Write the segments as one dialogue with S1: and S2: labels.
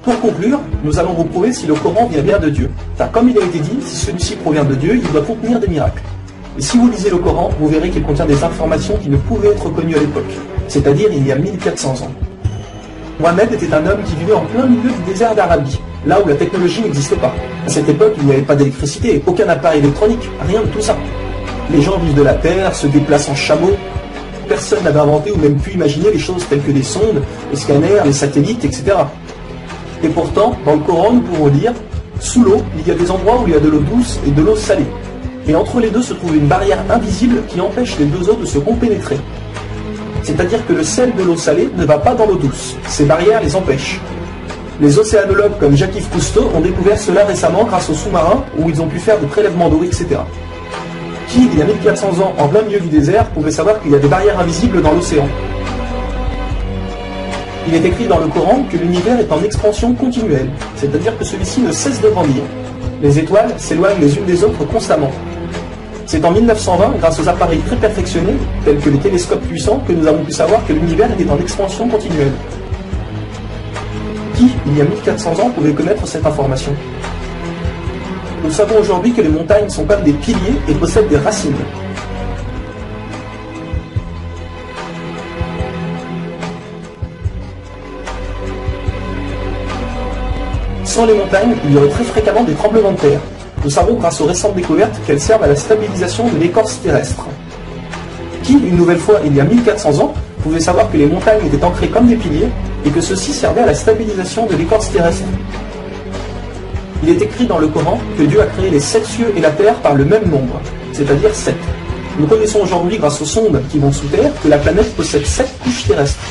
S1: Pour conclure, nous allons vous prouver si le Coran vient bien de Dieu. Car comme il a été dit, si celui-ci provient de Dieu, il doit contenir des miracles. Et si vous lisez le Coran, vous verrez qu'il contient des informations qui ne pouvaient être connues à l'époque, c'est-à-dire il y a 1400 ans. Mohamed était un homme qui vivait en plein milieu du désert d'Arabie, là où la technologie n'existait pas. À cette époque, il n'y avait pas d'électricité, aucun appareil électronique, rien de tout ça. Les gens vivent de la terre, se déplacent en chameau. Personne n'avait inventé ou même pu imaginer les choses telles que des sondes, les scanners, les satellites, etc. Et pourtant, dans le Coran, nous pouvons lire « Sous l'eau, il y a des endroits où il y a de l'eau douce et de l'eau salée. Et entre les deux se trouve une barrière invisible qui empêche les deux eaux de se compénétrer. C'est-à-dire que le sel de l'eau salée ne va pas dans l'eau douce. Ces barrières les empêchent. Les océanologues comme Jacques-Yves Cousteau ont découvert cela récemment grâce aux sous-marins où ils ont pu faire des prélèvements d'eau, etc. Qui, il y a 1400 ans, en plein milieu du désert, pouvait savoir qu'il y a des barrières invisibles dans l'océan? Il est écrit dans le Coran que l'univers est en expansion continuelle, c'est-à-dire que celui-ci ne cesse de grandir. Les étoiles s'éloignent les unes des autres constamment. C'est en 1920, grâce aux appareils très perfectionnés, tels que les télescopes puissants, que nous avons pu savoir que l'univers était en expansion continuelle. Qui, il y a 1400 ans, pouvait connaître cette information? Nous savons aujourd'hui que les montagnes sont comme des piliers et possèdent des racines. Sans les montagnes, il y aurait très fréquemment des tremblements de terre. Nous savons grâce aux récentes découvertes qu'elles servent à la stabilisation de l'écorce terrestre. Qui, une nouvelle fois, il y a 1400 ans, pouvait savoir que les montagnes étaient ancrées comme des piliers et que ceux-ci servaient à la stabilisation de l'écorce terrestre? Il est écrit dans le Coran que Dieu a créé les 7 cieux et la terre par le même nombre, c'est-à-dire 7. Nous connaissons aujourd'hui, grâce aux sondes qui vont sous terre, que la planète possède 7 couches terrestres.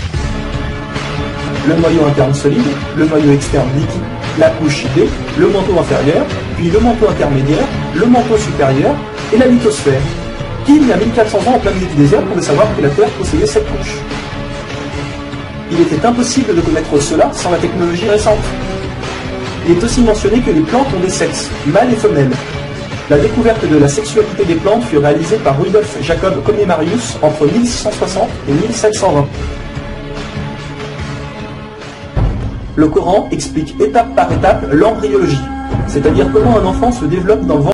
S1: Le noyau interne solide, le noyau externe liquide, la couche D, le manteau inférieur, puis le manteau intermédiaire, le manteau supérieur et la lithosphère. Qui, il y a 1400 ans en plein milieu du désert, pouvait savoir que la Terre possédait 7 couches? Il était impossible de connaître cela sans la technologie récente. Il est aussi mentionné que les plantes ont des sexes, mâles et femelles. La découverte de la sexualité des plantes fut réalisée par Rudolf Jacob Comnenarius entre 1660 et 1720. Le Coran explique étape par étape l'embryologie, c'est-à-dire comment un enfant se développe dans le ventre